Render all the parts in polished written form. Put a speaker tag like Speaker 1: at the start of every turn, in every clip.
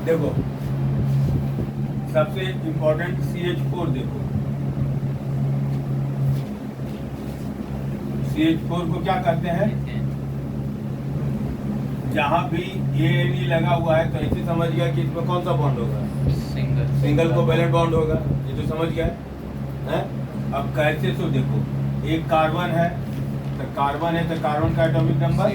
Speaker 1: देखो सबसे important CH4 देखो, CH4 को क्या कहते हैं? जहाँ भी ANE लगा हुआ है तो ऐसे समझ गया कि इसमें कौन सा बॉन्ड होगा? सिंगल को वैलेंट बॉन्ड होगा, ये तो समझ गया है? अब कैसे तो देखो, एक कार्बन है तो कार्बन है तो कार्बन का एटॉमिक नंबर,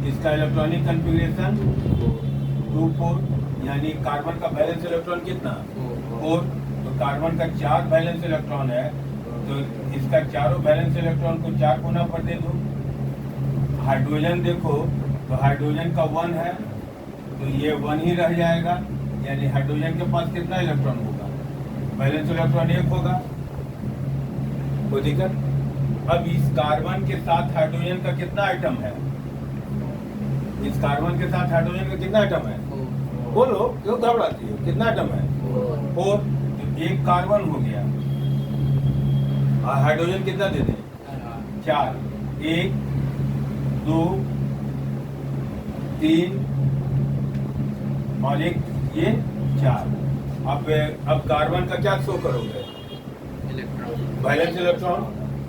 Speaker 1: इसका इलेक्ट्रॉनिक कॉन्फ़िगरेशन 2,4, यानी कार्बन का वैलेंस इलेक्ट्रॉन कितना? 4। तो कार्बन का 4 वैलेंस इलेक्ट्रॉन है, तो इसका चारों वैलेंस इलेक्ट्रॉन को 4 गुना पर दे दो। हाइड्रोजन देखो तो हाइड्रोजन का 1 है तो ये 1 ही रह जाएगा, यानी हाइड्रोजन के पास कितना इलेक्ट्रॉन होगा? वैलेंस इलेक्ट्रॉन 1 होगा, कोई दिक्कत? अब इस कार्बन के साथ हाइड्रोजन का कितना आइटम है? इस कार्बन के साथ हाइड्रोजन का कितना आइटम है? बोलो, क्यों घबराती हो? कितना आइटम है? 4। तो एक कार्बन हो गया और हाइड्रोजन कितना दे दें? 4। 1 2 3 और एक ये 4। अब कार्बन का क्या शो करोगे? Valence electron.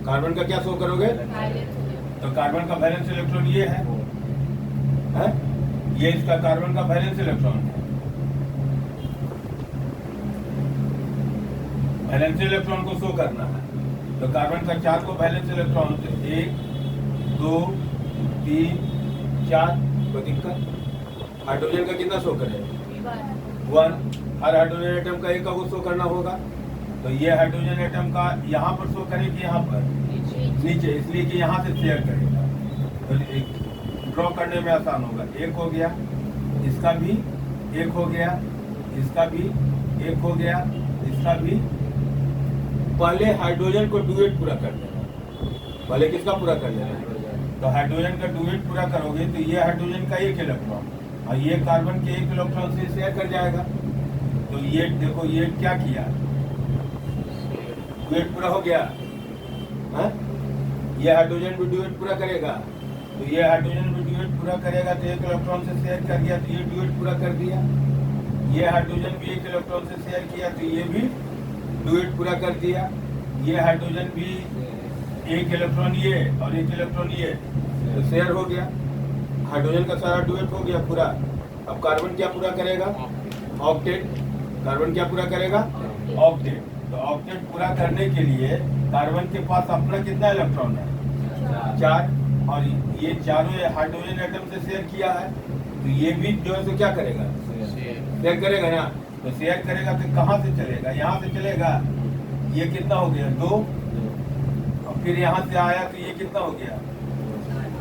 Speaker 1: कार्बन का क्या शो करोगे? तो कार्बन का वैलेंस इलेक्ट्रॉन ये है? ये इसका कार्बन का वैलेंस इलेक्ट्रॉन है। वैलेंस इलेक्ट्रॉन को शो करना है तो कार्बन का 4 को वैलेंस इलेक्ट्रॉन 1 2 3 4, कोई दिक्कत? हाइड्रोजन का कितना शो करे? 1। हर हाइड्रोजन एटम का एक को शो करना होगा, तो ये हाइड्रोजन एटम का यहाँ पर शो करे कि यहाँ पर नीचे, इसलिए कि यहाँ से शेयर करेगा तो ड्रॉ करने में आसान होगा। 1 हो गया, इसका भी 1 हो गया, इसका भी 1 हो गया, इसका भी। पहले हाइड्रोजन को डुएट पूरा कर देना। पहले किसका पूरा कर लेना? तो हाइड्रोजन का डुएट पूरा करोगे तो ये हाइड्रोजन का 1 इलेक्ट्रॉन और ये कार्बन के 1 इलेक्ट्रॉन से शेयर कर जाएगा। तो ये देखो, ये क्या किया? डुएट पूरा हो गया। ये हाइड्रोजन भी डुएट पूरा करेगा, तो ये हाइड्रोजन भी डुएट पूरा करेगा तो 1 इलेक्ट्रॉन से शेयर कर दिया, तो ये डुएट पूरा कर दिया। ये हाइड्रोजन भी 1 इलेक्ट्रॉन से शेयर किया तो ये भी डुएट पूरा कर दिया। ये हाइड्रोजन भी 1 इलेक्ट्रॉन ये और 1 इलेक्ट्रॉन ये, तो शेयर हो गया। हाइड्रोजन का सारा डुएट हो गया पूरा। अब कार्बन क्या पूरा करेगा? ऑक्टेट। कार्बन क्या पूरा करेगा? ऑक्टेट। तो ऑक्टेट पूरा करने के लिए कार्बन के पास अपना कितना इलेक्ट्रॉन है? 4। और ये चारों हाइड्रोजन एटम से शेयर किया है, तो ये भी जो है तो क्या करेगा? शेयर करेगा ना। तो शेयर करेगा तो कहाँ से चलेगा? यहाँ से चलेगा। ये कितना हो गया? 2। और फिर यहाँ से आया तो ये कितना हो गया?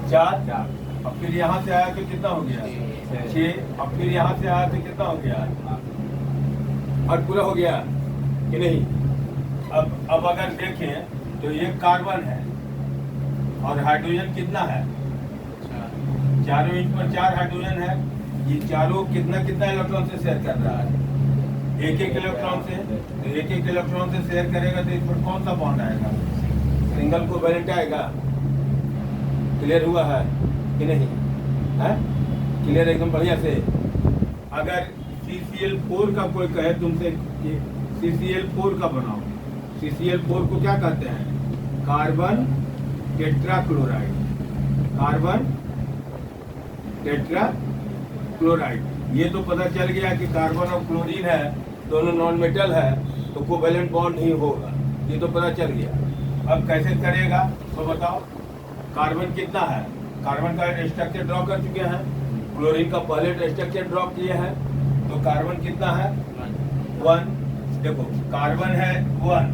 Speaker 1: 4। और फिर यहाँ से आया तो कितना हो गया? 6। और फिर यहाँ से आया तो कितना हो गया? और पूरा हो गया कि नहीं? अब अगर देखें तो ये कार्बन है और हाइड्रोजन कितना है? चारों इंच पर 4 हाइड्रोजन है। ये चारों कितना इलेक्ट्रॉन से शेयर कर रहा है? 1-1 इलेक्ट्रॉन से। तो 1-1 इलेक्ट्रॉन से शेयर करेगा तो इस पर कौन सा बॉन्ड आएगा? सिंगल को वैलेंट आएगा। क्लियर हुआ है कि नहीं? है क्लियर एकदम बढ़िया से। अगर CCl4 का कोई कहे तुमसे कि CCl4 का बनाओ, CCl4 को क्या कहते हैं? Carbon tetrachloride. Carbon tetrachloride. ये तो पता चल गया कि कार्बन और क्लोरीन है, दोनों नॉन मेटल है, तो कोवैलेंट बॉन्ड नहीं होगा, ये तो पता चल गया। अब कैसे करेगा तो बताओ। कार्बन कितना है? कार्बन का स्ट्रक्चर ड्रॉ कर चुके हैं, क्लोरीन का पहले स्ट्रक्चर ड्रॉ किए हैं, तो कार्बन कितना है? 1। देखो कार्बन है 1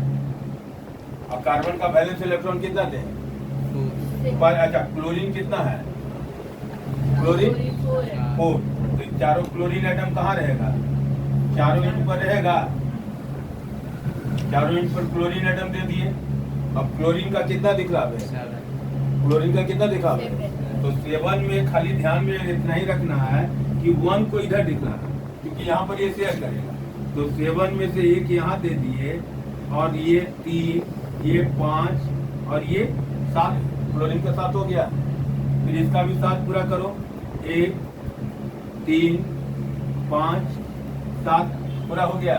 Speaker 1: और कार्बन का वैलेंस इलेक्ट्रॉन कितना दें? अच्छा, क्लोरीन कितना है? क्लोरीन 4। तो चारों क्लोरीन एटम कहाँ रहेगा? चारों इंच पर रहेगा। चारों इंच पर क्लोरीन एटम दे दिए। अब क्लोरीन का कितना दिखला है? क्लोरीन का कितना दिखा? तो 7 में खाली ध्यान में इतना ही रखना है कि 1 को इधर दिखलाना, क्योंकि यहाँ पर ये शेयर करेगा। तो 7 में से 1 यहाँ दे दिए और ये 3, ये 5 और ये 7। क्लोरीन का 7 हो गया। फिर इसका भी 7 पूरा करो। 1 3 5 7 पूरा हो गया,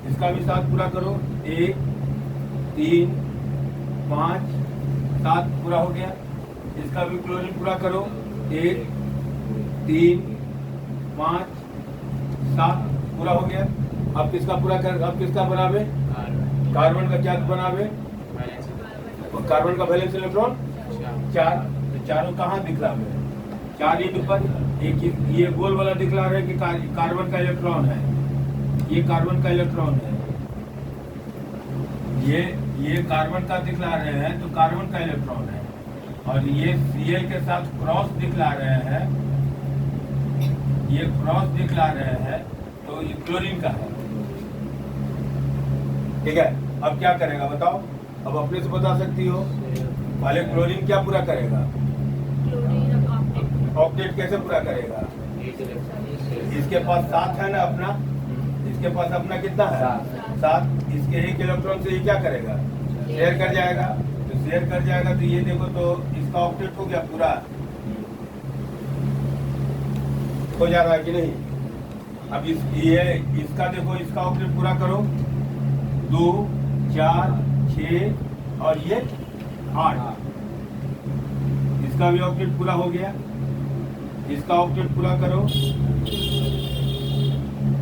Speaker 1: इसका भी 7 पूरा करो। 1 3 5 7 पूरा हो गया, इसका भी क्लोरीन पूरा करो। 1 3 5 7 पूरा हो गया। अब किसका पूरा कर, अब किसका बनावे? कार्बन का क्या बनावे? कार्बन का वैलेंस इलेक्ट्रॉन 4। तो चारों कहाँ दिखला है? 4 इंटू पर एक ये गोल वाला दिखला रहा है कि कार्बन का इलेक्ट्रॉन है, ये कार्बन का इलेक्ट्रॉन है, ये कार्बन का दिखला रहे हैं तो कार्बन का इलेक्ट्रॉन है, और ये Cl के साथ क्रॉस दिखला रहे हैं, ये क्रॉस दिखला रहे हैं तो ये क्लोरीन का है। ठीक है, अब क्या करेगा बताओ? अब अपने से बता सकती हो। पहले क्लोरीन क्या पूरा करेगा? ऑक्टेट कैसे पूरा करेगा? इसके पास 7 है ना अपना, इसके पास अपना कितना है? 7। इसके एक इलेक्ट्रॉन से ये क्या करेगा? शेयर कर जाएगा। तो शेयर कर जाएगा तो ये देखो, तो इसका ऑक्टेट हो गया पूरा, हो जा रहा है कि नहीं? अब इसका देखो, इसका ऑक्टेट पूरा करो। 2 4 6 और ये 8, इसका भी ऑक्टेट पूरा हो गया। इसका ऑक्टेट पूरा करो,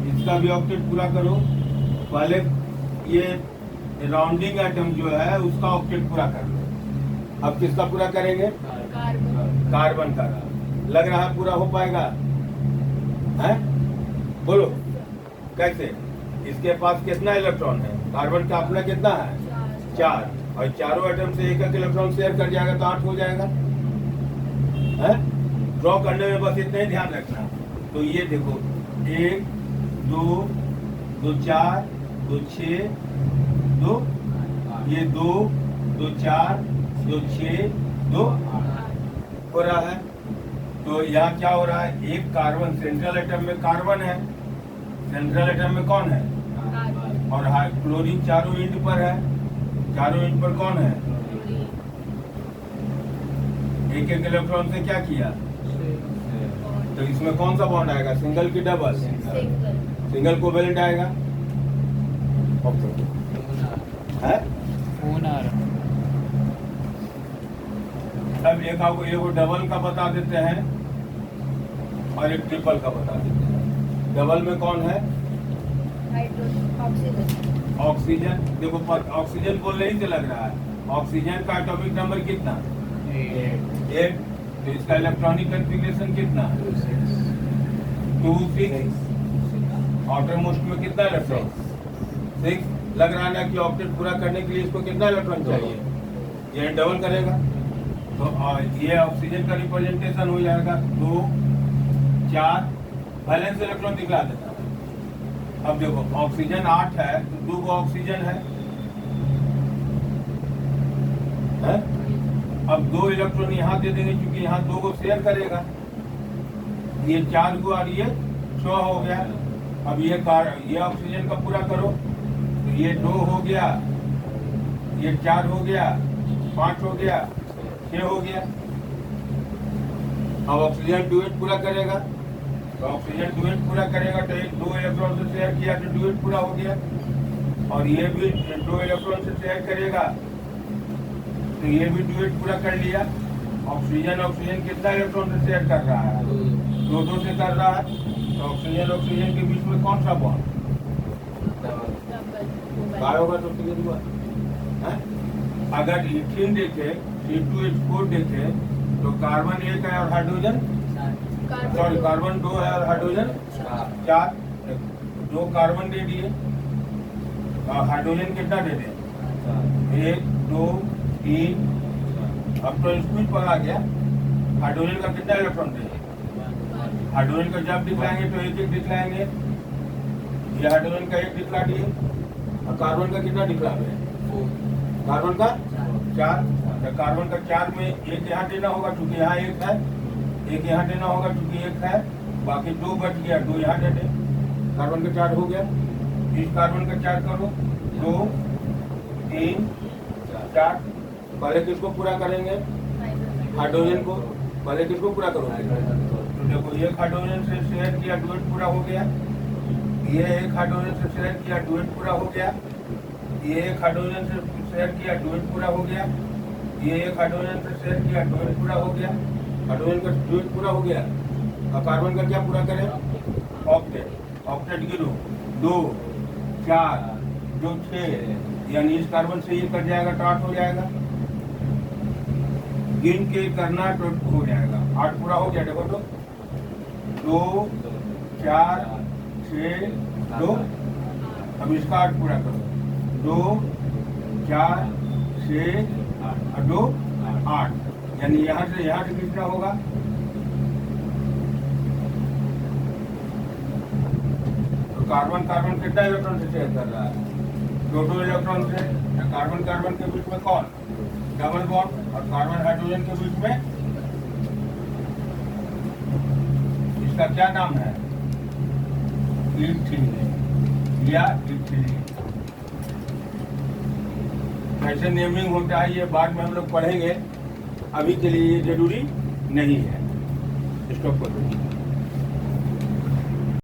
Speaker 1: इसका भी ऑक्टेट पूरा करो। पहले ये राउंडिंग एटम जो है उसका ऑक्टेट पूरा कर लो। अब किसका पूरा करेंगे? कार्बन का। लग रहा है पूरा हो पाएगा? है? बोलो कैसे? इसके पास कितना इलेक्ट्रॉन है? कार्बन का अपना कितना है? 4, और चारों एटम से एक इलेक्ट्रॉन शेयर कर जाएगा तो 8 हो जाएगा। है? ड्रॉ करने में बस इतना ही ध्यान रखना। तो ये देखो, 1 2 2 4 2 6 2, ये 2 2 4 2 6 2 हो रहा है। तो यहाँ क्या हो रहा है? एक कार्बन, सेंट्रल एटम में कार्बन है, सेंट्रल एटम में कौन है? और क्लोरीन चारों एंड पर है, चारों एंड पर कौन है? एक एक इलेक्ट्रॉन से क्या किया? तो इसमें कौन सा बॉन्ड आएगा? सिंगल की डबल? सिंगल कोवेलेंट आएगा। है? अब एक आपको एगो डबल का बता देते हैं और एक ट्रिपल का बता देते हैं। डबल में कौन है? ऑक्सीजन। देखो ऑक्सीजन बोलने ही से लग रहा है। ऑक्सीजन का एटॉमिक नंबर कितना? 8। तो इसका इलेक्ट्रॉनिक कॉन्फ़िगरेशन कितना? 2 6। आउटर मोस्ट में कितना इलेक्ट्रॉन? 6। लग रहा है ना कि ऑक्टेट पूरा करने के लिए इसको कितना इलेक्ट्रॉन चाहिए? ये डबल करेगा तो ये ऑक्सीजन का रिप्रेजेंटेशन हो जाएगा 2 4। बैलेंस इलेक्ट्रॉन दिखला देता है। अब देखो ऑक्सीजन 8 है तो 2 गो ऑक्सीजन है? अब 2 इलेक्ट्रॉन यहाँ दे देंगे क्योंकि यहाँ 2 को शेयर करेगा। ये 4 गो और ये 6 हो गया। अब ये ऑक्सीजन का पूरा करो तो ये 2 हो गया, ये 4 हो गया, 5 हो गया, 6 हो गया। अब ऑक्सीजन डुएट पूरा करेगा तो ऑक्सीजन डुएट पूरा करेगा तो एक 2 इलेक्ट्रॉन से शेयर किया तो डुएट पूरा हो गया, और ये भी 2 इलेक्ट्रॉन से शेयर करेगा तो ये भी डुएट पूरा कर लिया। ऑक्सीजन कितना इलेक्ट्रॉन से शेयर कर रहा है? 2 से कर रहा है। तो ऑक्सीजन के बीच में कौन सा बॉन्ड काय होगा? तो क्लियर हुआ है? अगर इथीन देखे, C2H4 देखे तो कार्बन 1 है और हाइड्रोजन, सॉरी कार्बन 2 है और हाइड्रोजन 4। 2 कार्बन दे दिए और हाइड्रोजन कितना दे दें? 1 2 3। अब तो स्पीड पर आ गया। हाइड्रोजन का कितना इलेक्ट्रॉन दे? हाइड्रोजन का जब दिखलाएंगे तो एक दिखलाएंगे। ये हाइड्रोजन का 1 दिखला दिए और कार्बन का कितना दिखला रहे? कार्बन का 4। तो कार्बन का 4 में 1 यहाँ देना होगा क्योंकि यहाँ 1 है, 1 यहाँ देना होगा क्योंकि 1 है, बाकी 2 बच गया, 2 यहाँ दे दे। कार्बन का 4 हो गया। इस कार्बन का 4 करो, 2 3 4। पहले किसको पूरा करेंगे? हाइड्रोजन को। पहले किसको पूरा करोगे? तो देखो एक हाइड्रोजन से शेयर किया, डुएट पूरा हो गया। ये एक हाइड्रोजन से शेयर किया, डुएट पूरा हो गया। ये एक हाइड्रोजन से शेयर किया, डुएट पूरा हो गया। ये एक हाइड्रोजन से शेयर किया, डुएट पूरा हो गया। हाइड्रोजन का डुएट पूरा हो गया। और कार्बन का क्या पूरा करें? ऑक्टेट। ऑक्टेट गिनो 2 4 जो 6, यानी इस कार्बन से ये कट जाएगा तो 8 हो जाएगा। गिन के करना तो हो जाएगा। 8 पूरा हो गया। देखो तो 2 4 6 2। अब इसका 8 पूरा करो। 2 4 6 और 2 8, यानी यहाँ से कितना होगा? तो कार्बन कितना इलेक्ट्रॉन से शेयर कर रहा है? 2 इलेक्ट्रॉन से। कार्बन कार्बन के बीच में कौन? Double bond. और कार्बन हाइड्रोजन के बीच में इसका क्या नाम है? इथीन या इथिलीन। कैसे नेमिंग होता है ये बाद में हम लोग पढ़ेंगे, अभी के लिए ये जरूरी नहीं है। स्टॉप कर दो।